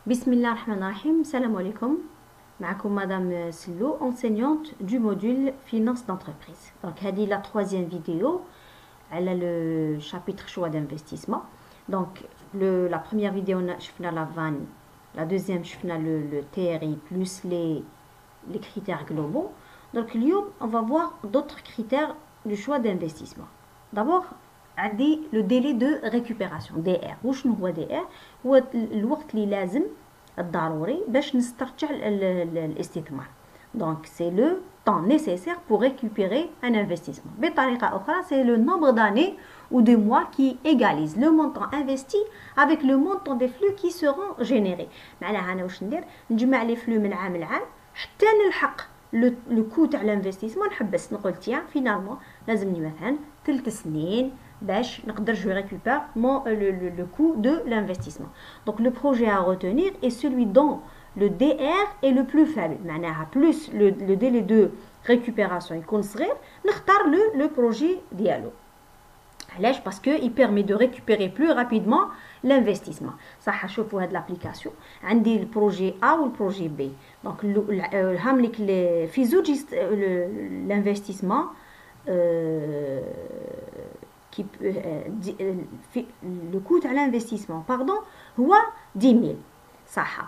Bismillah ar-Rahman ar-Rahim, salam alaikum. معكم Madame Sello, enseignante du module Finance d'entreprise. Donc, c'est la troisième vidéo, elle a le chapitre choix d'investissement. Donc, la première vidéo, on a fait la vanne. La deuxième, je fais le TRI plus les critères globaux. Donc, on va voir d'autres critères du choix d'investissement. D'abord, le délai de récupération DR. وشنو هو DR؟ هو الوقت اللي لازم الضروري باش نسترجع الاستثمار. Donc c'est le temps nécessaire pour récupérer un investissement. بطريقة أخرى, c'est le nombre d'années ou de mois qui égalise le montant investi avec le montant des flux qui seront générés. معناها أنا واش ندير؟ نجمع لي فلو من عام لعام حتى نلحق لو كو تاع الانفستيسمون. نحبس نقول تيا فينالمون لازمني مثلا 3 سنين باش نقدر je récupère le coût de l'investissement. Donc le projet à retenir est celui dont le DR est le plus faible. معناها plus le délai de récupération يكون صغير نختار le projet ديالو. علاش؟ parce que il permet de récupérer plus rapidement l'investissement. صح شوفوا هاد l'application عندي البروجي A و البروجي B. Donc هاملك في زوج l'investissement qui le coût à l'investissement pardon هو 10000 صح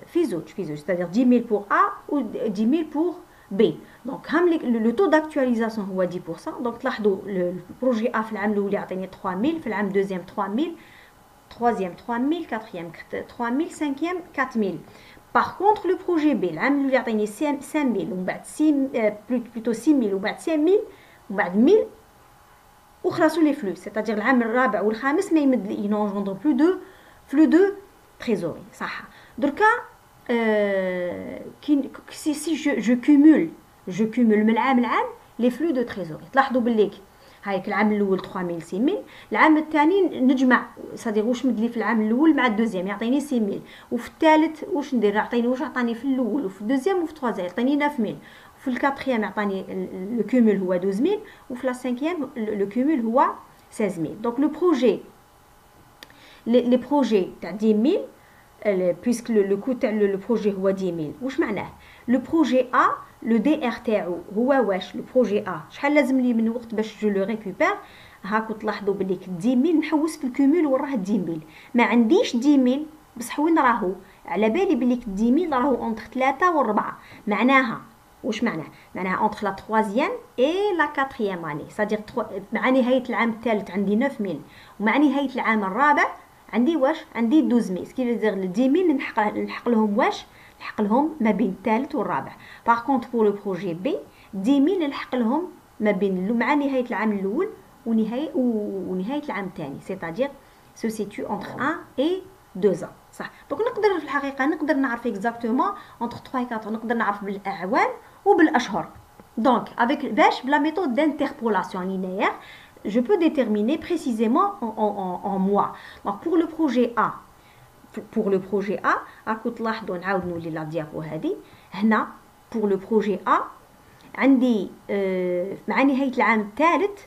في زوج c'est-à-dire 10000 pour A ou 10000 pour B. donc le taux d'actualisation هو 10%. donc تلاحظوا البروجي A في العام الاول يعطيني 3000, في العام دوزيام 3000, troisième 3000, quatrième 3000, cinquième 4000. par contre le projet B العام الاول يعطيني 5000 ومن بعد plutôt 6000 ومن بعد 5000 ومن بعد 1000 وخلاصوا لي فلو. c'est-à-dire العام الرابع والخامس ما يمد ينونجوندر بلو دو تريزوري صح. دركا سي جو كومول من العام لعام لي فلو دو تريزوري. تلاحظوا باللي هايك العام الاول 3000 6000, العام الثاني نجمع صديق واش مد لي في العام الاول مع الدوزيام يعطيني 6000, وفي الثالث واش ندير يعطيني واش عطاني في الاول وفي الدوزيام وفي الثالث يعطيني 9000, في الكاتريام يعطاني لو كومول هو 12000 وفي لا سانكيام لو كومول هو 16000. دونك لو بروجي لي بروجي تاع 10000 puisque le coût تاع لو بروجي هو 10000 واش معناه؟ لو بروجي A لو دي ار تاعو هو واش لو بروجي A شحال لازم لي من وقت باش جو لو ريكوبير. هاكو تلاحظوا بلي 10000 نحوس في الكومول وين راه 10000 ما عنديش 10000 بصح وين راهو على بالي بلي 10000 راهو اونتر 3 و 4. معناها واش معناه؟ معناها entre la troisième et la quatrième année. c'est-à-dire مع نهاية العام الثالث عندي 9000 ومع نهاية العام الرابع عندي واش؟ عندي 12000. كي يدير 10000 نلحق لهم واش؟ نلحق لهم ما بين الثالث والرابع. باغ كونط بور لو بروجي بي 10000 نلحق لهم ما بين مع نهاية العام الأول ونهاية العام الثاني. c'est-à-dire se situe entre 1 et 2 ans. صح. دونك نقدر في الحقيقة نقدر نعرف exactement entre 3 et 4 نقدر نعرف بالأعوام وبالأشهر. Donc avec باش بلا méthode d'interpolation linéaire je peux déterminer précisément en mois. Donc pour le projet A راكم تلاحظوا نعاود نولي لا ديابو هذه هنا pour le projet A عندي مع نهاية العام الثالث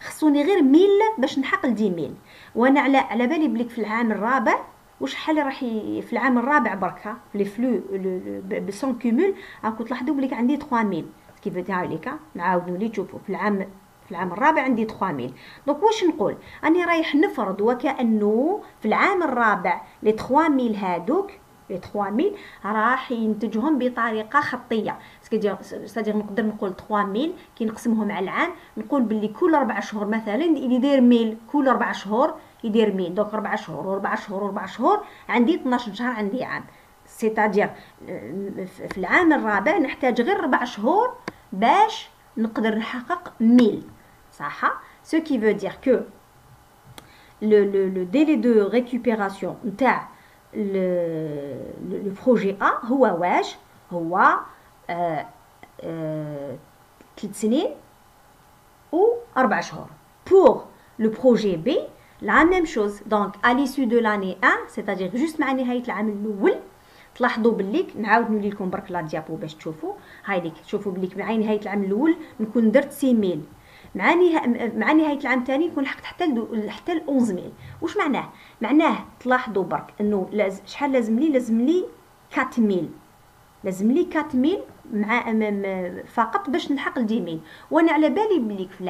خصوني غير 1000 باش نحقق 10000 وانا على بالي بليك في العام الرابع وشحال راح في العام الرابع بركه لي فلو بسون كومول راكم تلاحظوا بليك عندي 3000. كيف هاوليكا نعاود نولي تشوفوا في العام الرابع عندي 3000. دونك واش نقول؟ اني رايح نفرض وكانه في العام الرابع لي 3000 هادوك لي 3000 راح ينتجهم بطريقه خطيه. c'est-à-dire نقدر نقول 3000 كي نقسمهم على العام نقول باللي كل 4 شهور مثلا يدير 1000, كل 4 شهور يدير 1000. دونك 4 شهور و4 شهور و4 شهور عندي 12 شهر عندي عام. c'est-à-dire في العام الرابع نحتاج غير 4 شهور باش نقدر نحقق 1000 صح. ce qui veut dire que le délai de récupération نتاع le projet A هو واش؟ هو 3 سنين و 4 شهور. pour le projet B la même chose. donc à l'issue de l'année 1 c'est-à-dire juste مع نهاية العام الأول تلاحظوا بليك نعاود نولي لكم برك لا ديابو باش تشوفوا. هاي ليك تشوفوا بليك مع نهاية العام الأول نكون درت 6000 مع نهايه العام الثاني نكون لحقت حتى ل 11000. واش معناه؟ معناه تلاحظوا برك انه شحال لازم لي 4000. لازم لي 4000 فقط باش نلحق ل 10000. وانا على بالي بليك في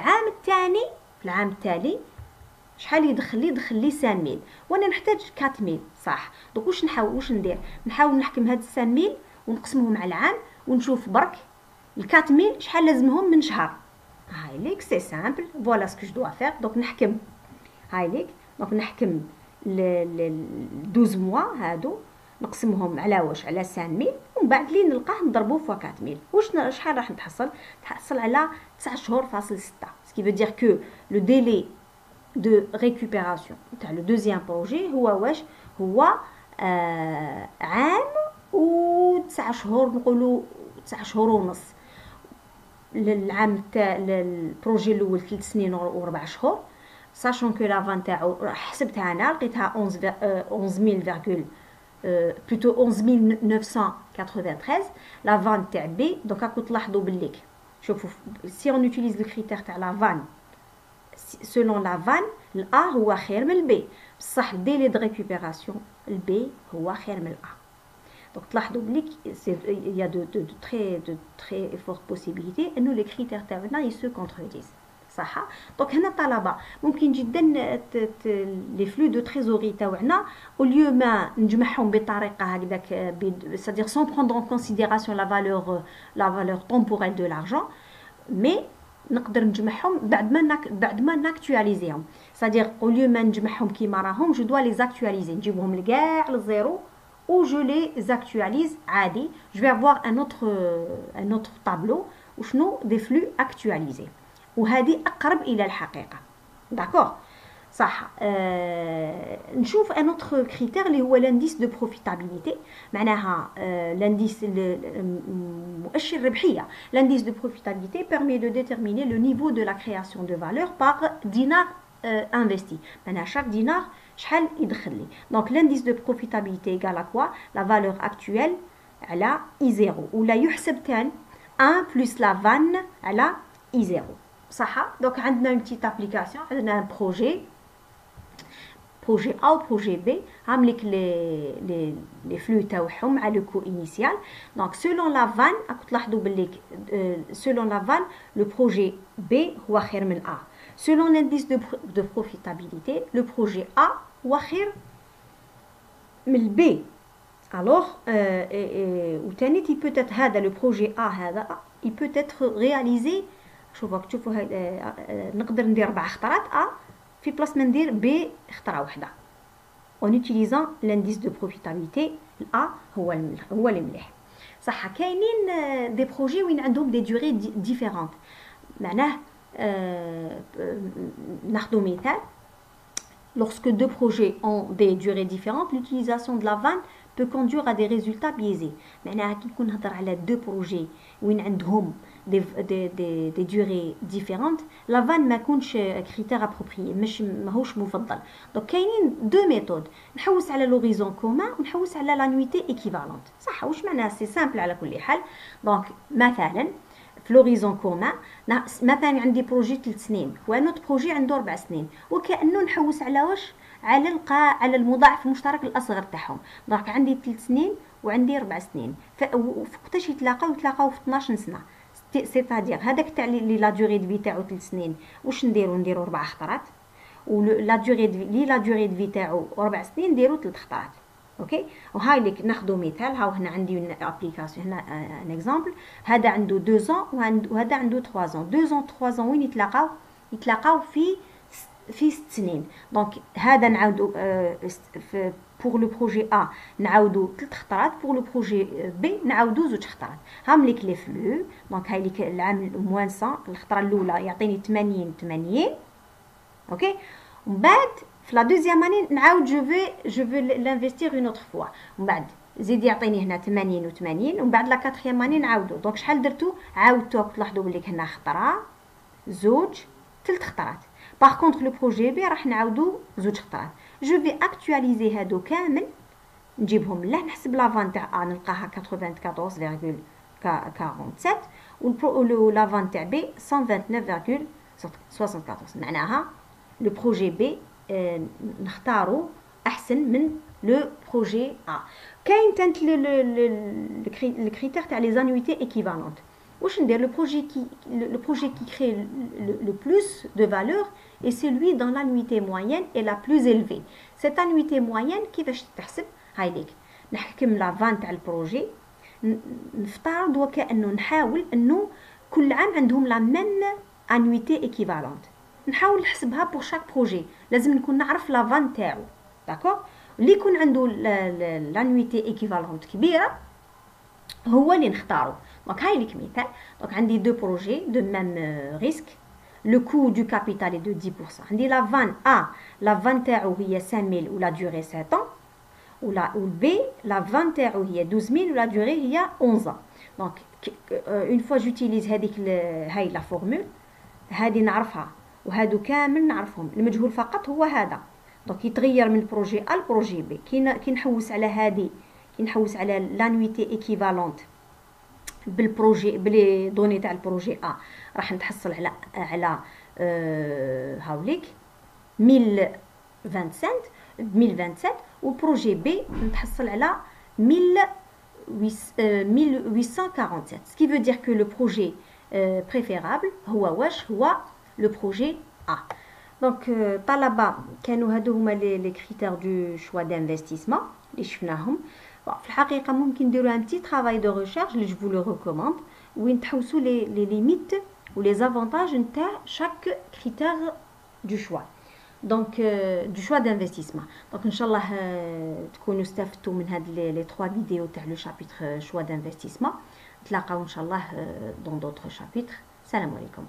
العام التالي شحال يدخل لي 5000 وانا نحتاج 4000 صح. دونك واش ندير؟ نحاول نحكم هاد 5000 ونقسمهم على العام ونشوف برك ال 4000 شحال لازمهم من شهر. هاي ليك سي سامبل، فوالا سكو جو دوا فير. دونك نحكم هاي ليك، دونك نحكم 12 موا هادو نقسمهم على واش؟ على 5000 ومن بعد اللي نلقاه نضربوه في 4000. شحال راح نتحصل على 9 شهور فاصل 6. سكي فو دير كو لو ديلي دو ريكوبيراسيون تاع لو دوزيام بروجي هو واش؟ هو عام و9 شهور، نقولوا 9 شهور ونص. للعام تاع البروجي الاول 3 سنين و4 شهور. ساشون كو لافان تاعو حسبتها انا لقيتها 11000 plutôt 11993 la vanne تاع بي. دونك راكم تلاحظوا بالليك شوفوا سي اون يوتيليز لو كريتير تاع لا فان سولون لا فان الأ هو خير من البي، بصح الديلي دو ريكوبيراسيون البي هو خير من الأ. دونك تلاحظوا بليك يا دو تري فورت بوسيبيليتي انه لي كريتير تاعنا يسو كونترديز صح. دونك هنا الطلبه ممكن جدا لي فلو دو تريزوري تاعنا او ليو ما نجمعهم بطريقه هكذاك c'est-à-dire sans prendre en considération la valeur temporelle de l'argent، مي نقدر نجمعهم بعد ما ناكtualiزيهم. c'est-à-dire au lieu ما نجمعهم كيما راهم جو دوا لي زاكtualiser، نجيبهم لكاع للزيرو ou je les actualise عادي. je vais avoir un autre tableau وشنو des flux actualisés، وهذه اقرب الى الحقيقه. داكور صح. نشوف ان اوتر كريتير اللي هو لانديس دو بروفيتابيليتي، معناها لانديس مؤشر الربحيه. لانديس دو بروفيتابيليتي permet de déterminer le niveau de la création de valeur par dinar investi. معناها chaque dinar شحال يدخل لي. دونك لانديس دو بروفيتابيليتي égal à quoi؟ la valeur actuelle على I0، ولا يحسب تان 1 plus la vanne على I0 صح. دونك عندنا اون بتيت ابليكاسيون، عندنا ان بروجي A و بروجي بي، عاملك لي فلو تاعهم مع لو كو انيسيال. دونك سولون لا فان راكم تلاحظوا باللي سولون لا فان لو بروجي بي هو خير من A. سولون لانديس دو بروفيتابيليتي لو بروجي A هو خير من البي. الوغ وثاني تي بوتيت هذا لو بروجي A هذا il peut être réalisé. شوفوا نقدر ندير 4 خطرات A في بلاص ما ندير B خطره واحده en utilisant l'indice de profitabilité. A هو المليح صح. كاينين دي بروجي وين عندهم دي دوري ديفيرونت، معناه ناخذ مثال. lorsque deux projets ont des durées différentes, l'utilisation de la vanne peut conduire à des résultats biaisés. معناها كي نكون نهضر على دو بروجي وين عندهم دي دوري ديفيرونت، لا فان ما يكونش كريتير ابروبريي، ماهوش مفضل. دونك كاينين دو ميثود، نحوس على لوريزون كومان ونحوس على لا نويتي ايكيفالونت صح. واش معناها؟ سي سامبل على كل حال. دونك مثلا في لوريزون كومان مثلا عندي بروجي 3 سنين ونوت بروجي عنده 4 سنين، وكانه نحوس على واش؟ على المضاعف المشترك الاصغر تاعهم. دونك عندي 3 سنين وعندي 4 سنين، وقتاش يتلاقاو في 12 سنه. سيتادير هذاك تاع لي لا دوري دو في تاعو 3 سنين واش نديرو 4 خطرات، و لا دوري دو في تاعو 4 سنين نديرو 3 خطرات. اوكي. وهاي لك ناخذ مثال. هاو هنا عندي ابليكاسيون، هنا ان اكزامبل. هذا عنده 2 ans وهذا عنده 3 ans. 2 ans 3 ans وين يتلاقاو في 6 سنين. دونك هذا نعاودو pour le projet A نعاودو 3 خطرات، pour le projet B نعاودو 2 خطرات. هام ليك لي فلو. دونك هاي ليك العام موان 100 الخطره الاولى يعطيني 80. اوكي. ومن بعد في لا دوزيام اني نعاود جو في لانفستير اون اوتر فوا، ومن بعد زيد يعطيني هنا 80 و80، ومن بعد لا كاتريام اني نعاودو. دونك شحال درتو؟ عاودتو تلاحظوا بلي هنا خطره 2 3 خطرات. باغ كونطخ لو بروجي بي راح نعاودو 2 خطرات. جو في اكtualiser هادو كامل نجيبهم لا نحسب لا فان تاع A نلقاها 94.47 و لا فان تاع B 129.67. 74 معناها لو بروجي بي نختاروا احسن من لو بروجي ا. كاين تانت الكريتير تاع لي زانويتي ايكيفالونت. واش ندير؟ le projet qui crée le plus de valeur est celui dont l'annuité moyenne est la plus élevée. Cette annuité moyenne كيفاش تحسب؟ هاي ليك نحكم لا فان تاع البروجي، نفترض وكأنه نحاول انه كل عام عندهم لا ميم انويتي ايكيفالونت، نحاول نحسبها بور شاك بروجي، لازم نكون نعرف لا فان تاعو. داكور؟ اللي يكون عنده لانويتي ايكيفالونت كبيره هو اللي نختارو. دونك هاي لك مثال. دونك عندي دو بروجي دو ميم ريسك، لو كو دو كابيتال دو 10%. عندي لا فان ا، لا فان تاعو هي 5000 ولا دوري 7 ans، ولا البي لا فان تاعو هي 12000 ولا دوري هي 11 ans. دونك اون فوا جوتيليز هذيك هاي لا فورمول هذه نعرفها، وهادو كامل نعرفهم، المجهول فقط هو هذا. دونك يتغير من بروجي ا لبروجي بي. كي نحوس على هذه، كي نحوس على لانويتي ايكيفالونت بالبروجي بلي دوني تاع البروجي ا، راح نتحصل على هاوليك 1027 وبروجي بي نتحصل على 1847. ce qui veut dire que le projet préférable هو واش هو le projet A. دونك طلبة كانوا هادو هما لي كريتير دو شوا دانفستيسمون اللي شفناهم. في الحقيقة ممكن نديرو ان بتي ترافاي دو ريشيرش اللي جو فو لو ريكوموند، وين تحوسوا لي ليميت و لي زافونتاج نتاع شاك كريتير دو شوا، دونك دو شوا دانفستيسمون. دونك ان شاء الله تكونوا استفدتوا من هاد لي 3 فيديو تاع لو شابيتر شوا دانفستيسمون. نتلاقاو ان شاء الله دون دوطخ شابيتر. السلام عليكم.